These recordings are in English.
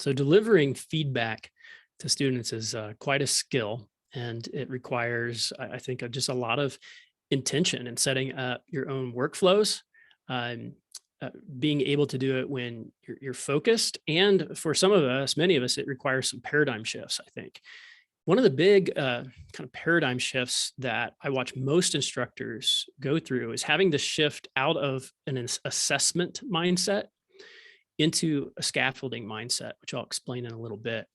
So delivering feedback to students is quite a skill, and it requires, I think, just a lot of intention and setting up your own workflows, um, being able to do it when you're focused. And for some of us, many of us, it requires some paradigm shifts, I think. One of the big kind of paradigm shifts that I watch most instructors go through is having to shift out of an assessment mindset into a scaffolding mindset, which I'll explain in a little bit.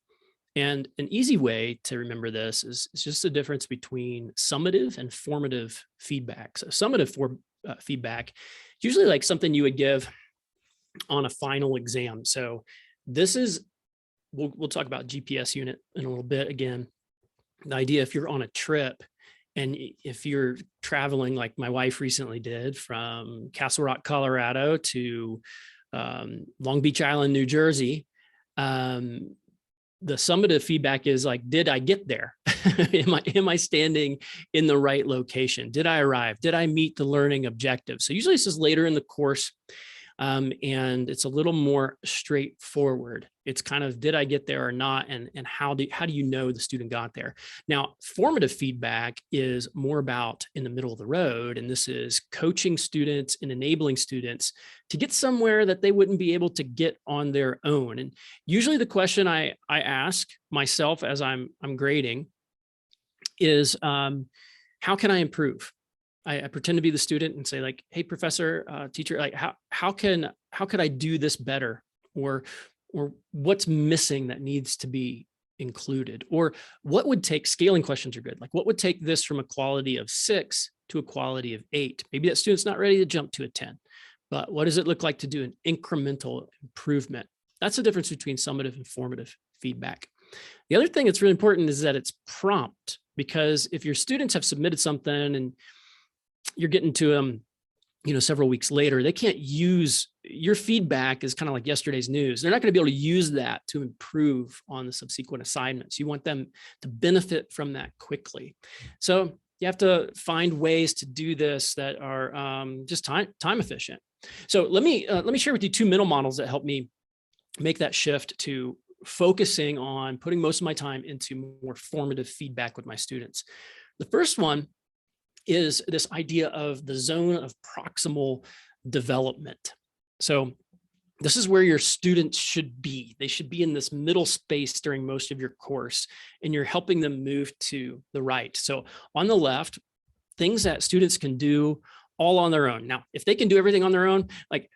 And an easy way to remember this is just the difference between summative and formative feedback. So feedback, usually like something you would give on a final exam. So this is, we'll talk about GPS unit in a little bit. Again, the idea, if you're on a trip and if you're traveling like my wife recently did from Castle Rock, Colorado to Long Beach Island, New Jersey, the summative feedback is like, did I get there? am I standing in the right location? Did I arrive? Did I meet the learning objective? So usually this is later in the course, and it's a little more straightforward. It's kind of, did I get there or not? And how do you know the student got there? Now, formative feedback is more about in the middle of the road. And this is coaching students and enabling students to get somewhere that they wouldn't be able to get on their own. And usually the question I ask myself as I'm grading is, how can I improve? I pretend to be the student and say like, hey, professor, teacher, like how could I do this better? Or what's missing that needs to be included? Or what would take, scaling questions are good. Like what would take this from a quality of 6 to a quality of 8? Maybe that student's not ready to jump to a 10, but what does it look like to do an incremental improvement? That's the difference between summative and formative feedback. The other thing that's really important is that it's prompt, because if your students have submitted something and you're getting to them, several weeks later, they can't use your feedback is kind of like yesterday's news. They're not going to be able to use that to improve on the subsequent assignments. You want them to benefit from that quickly. So you have to find ways to do this that are just time efficient. So let me share with you 2 mental models that help me make that shift to focusing on putting most of my time into more formative feedback with my students. The first one is this idea of the zone of proximal development. So this is where your students should be. They should be in this middle space during most of your course, and you're helping them move to the right. So on the left, things that students can do all on their own. Now, if they can do everything on their own, like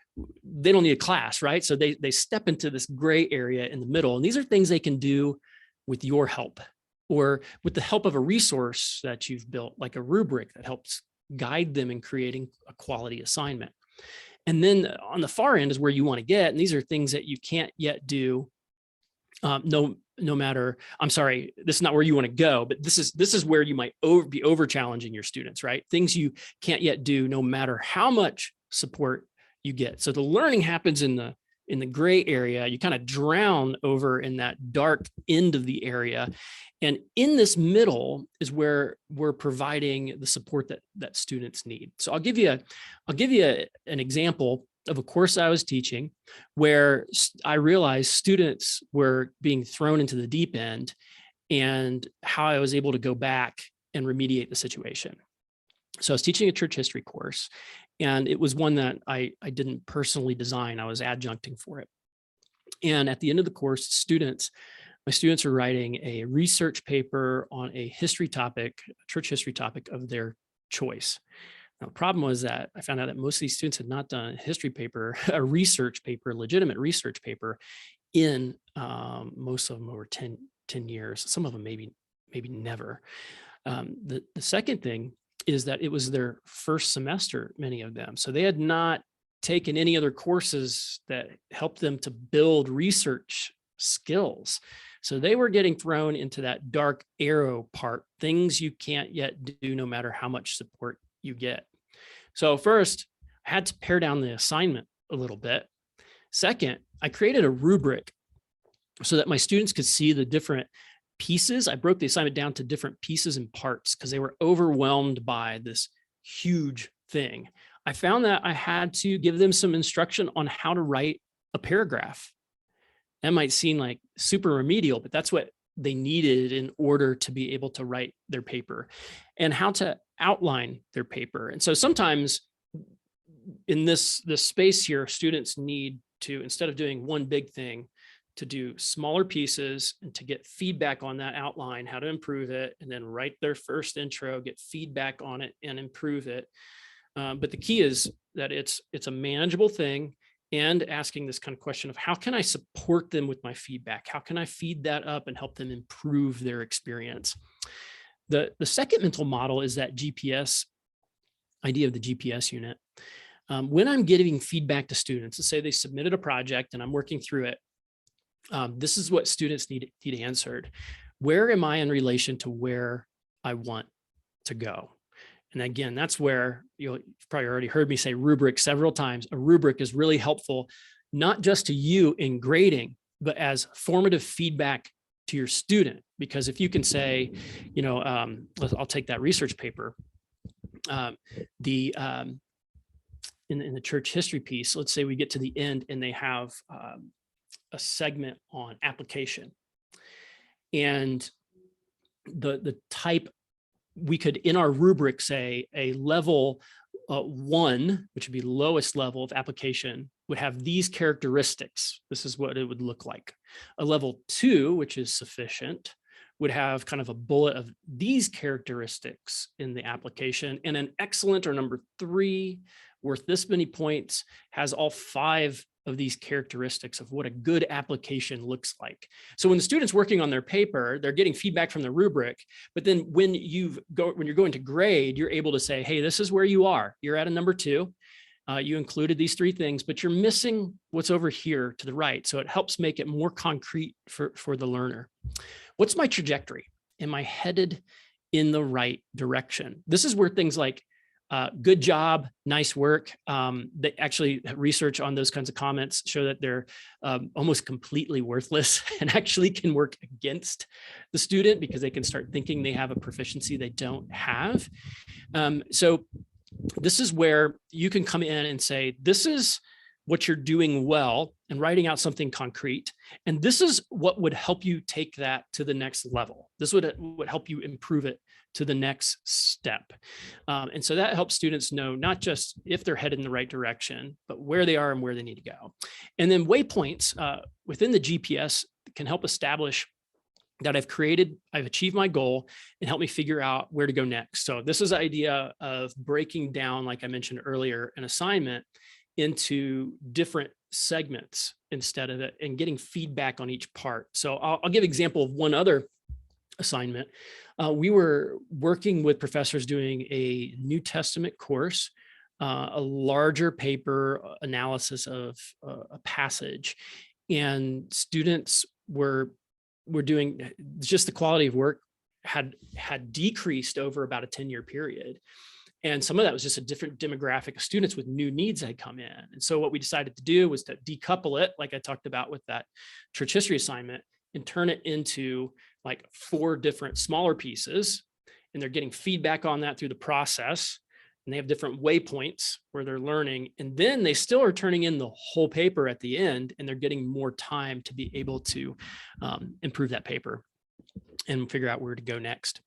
they don't need a class, right? So they step into this gray area in the middle, and these are things they can do with your help, or with the help of a resource that you've built, like a rubric that helps guide them in creating a quality assignment. And then on the far end is where you want to get, and these are things that you can't yet do. No matter, I'm sorry, this is not where you want to go, but this is where you might be over challenging your students, right? Things you can't yet do, no matter how much support you get. So the learning happens in the gray area. You kind of drown over in that dark end of the area. And in this middle is where we're providing the support that students need. So I'll give you an example of a course I was teaching where I realized students were being thrown into the deep end, and how I was able to go back and remediate the situation. So I was teaching a church history course, and it was one that I didn't personally design. I was adjuncting for it. And at the end of the course, my students are writing a research paper on a history topic, a church history topic of their choice. Now, the problem was that I found out that most of these students had not done a history paper, a research paper, a legitimate research paper in most of them over 10 years, some of them maybe never. The second thing is that it was their first semester, many of them. So they had not taken any other courses that helped them to build research skills. So they were getting thrown into that dark arrow part, things you can't yet do no matter how much support you get. So first, I had to pare down the assignment a little bit. Second, I created a rubric so that my students could see the different pieces. I broke the assignment down to different pieces and parts because they were overwhelmed by this huge thing. I found that I had to give them some instruction on how to write a paragraph. That might seem like super remedial, but that's what they needed in order to be able to write their paper, and how to outline their paper. And so sometimes in this space here, students need to, instead of doing one big thing, to do smaller pieces and to get feedback on that outline, how to improve it, and then write their first intro, get feedback on it and improve it. But the key is that it's a manageable thing, and asking this kind of question of how can I support them with my feedback? How can I feed that up and help them improve their experience? The second mental model is that GPS idea of the GPS unit. When I'm giving feedback to students, let's say they submitted a project and I'm working through it, this is what students need answered. Where am I in relation to where I want to go? And again, that's where you've probably already heard me say rubric several times. A rubric is really helpful, not just to you in grading, but as formative feedback to your student. Because if you can say, I'll take that research paper, in the church history piece, let's say we get to the end and they have a segment on application, and the type, we could in our rubric say a level 1, which would be lowest level of application, would have these characteristics. This is what it would look like. A level 2, which is sufficient, would have kind of a bullet of these characteristics in the application, and an excellent, or number 3, worth this many points, has all 5 of these characteristics of what a good application looks like. So when the student's working on their paper, they're getting feedback from the rubric, but then when you're going to grade, you're able to say, hey, this is where you are. You're at a number 2. You included these 3 things, but you're missing what's over here to the right. So it helps make it more concrete for the learner. What's my trajectory? Am I headed in the right direction? This is where things like good job, nice work. They actually, research on those kinds of comments show that they're almost completely worthless and actually can work against the student, because they can start thinking they have a proficiency they don't have. So this is where you can come in and say, this is what you're doing well, and writing out something concrete. And this is what would help you take that to the next level. This would help you improve it to the next step. And so that helps students know not just if they're headed in the right direction, but where they are and where they need to go. And then waypoints within the GPS can help establish that I've achieved my goal, and help me figure out where to go next. So this is the idea of breaking down, like I mentioned earlier, an assignment into different segments instead of it, and getting feedback on each part. So I'll give an example of one other assignment. We were working with professors doing a New Testament course, a larger paper analysis of a passage, and students were doing, just the quality of work had decreased over about a 10-year period. And some of that was just a different demographic of students with new needs had come in. And so what we decided to do was to decouple it, like I talked about with that church history assignment, and turn it into like 4 different smaller pieces. And they're getting feedback on that through the process. And they have different waypoints where they're learning. And then they still are turning in the whole paper at the end, and they're getting more time to be able to improve that paper and figure out where to go next.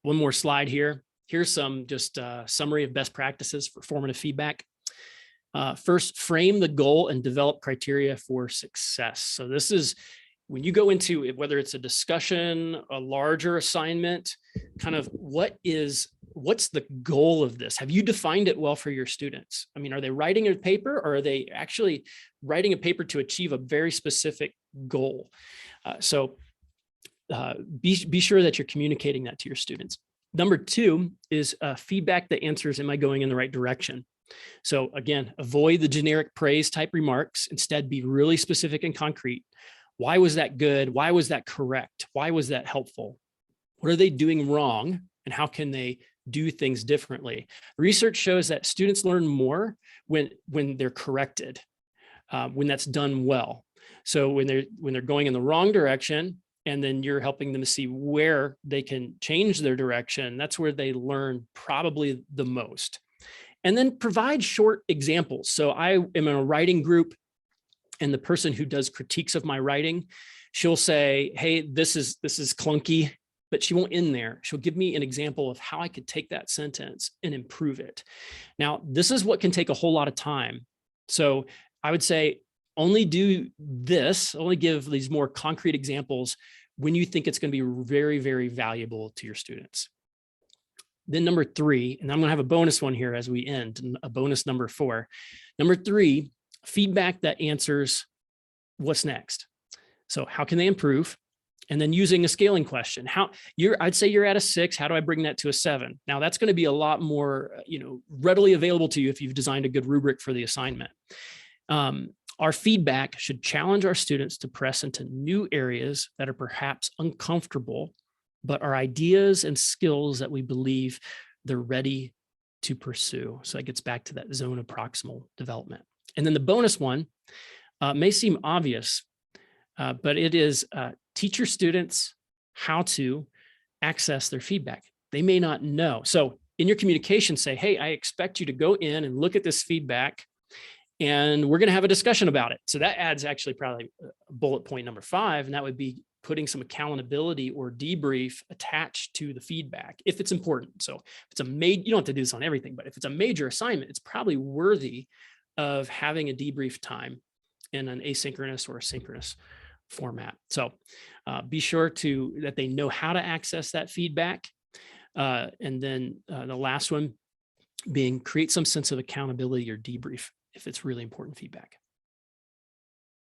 One more slide here. Here's some just summary of best practices for formative feedback. First, frame the goal and develop criteria for success. So this is when you go into it, whether it's a discussion, a larger assignment, kind of what's the goal of this? Have you defined it well for your students? I mean, are they writing a paper, or are they actually writing a paper to achieve a very specific goal? Be sure that you're communicating that to your students. Number 2 is feedback that answers, am I going in the right direction? So again, avoid the generic praise type remarks. Instead, be really specific and concrete. Why was that good? Why was that correct? Why was that helpful? What are they doing wrong? And how can they do things differently? Research shows that students learn more when they're corrected, when that's done well. So when they're going in the wrong direction, and then you're helping them to see where they can change their direction, that's where they learn probably the most. And then provide short examples. So I am in a writing group. And the person who does critiques of my writing, she'll say, hey, this is clunky, but she won't end there. She'll give me an example of how I could take that sentence and improve it. Now, this is what can take a whole lot of time. So I would say only do this, only give these more concrete examples when you think it's going to be very, very valuable to your students. Then number 3, and I'm going to have a bonus one here as we end, a bonus number 4. Number 3, feedback that answers what's next. So how can they improve? And then using a scaling question. I'd say you're at a 6. How do I bring that to a 7? Now that's going to be a lot more, readily available to you if you've designed a good rubric for the assignment. Our feedback should challenge our students to press into new areas that are perhaps uncomfortable, but are ideas and skills that we believe they're ready to pursue. So that gets back to that zone of proximal development. And then the bonus one may seem obvious, but it is teach your students how to access their feedback. They may not know. So in your communication, say, hey, I expect you to go in and look at this feedback, and we're going to have a discussion about it. So that adds actually probably bullet point number 5, and that would be putting some accountability or debrief attached to the feedback if it's important. So if it's you don't have to do this on everything, but if it's a major assignment, it's probably worthy of having a debrief time in an asynchronous or a synchronous format. So be sure that they know how to access that feedback. And then the last one being create some sense of accountability or debrief if it's really important feedback.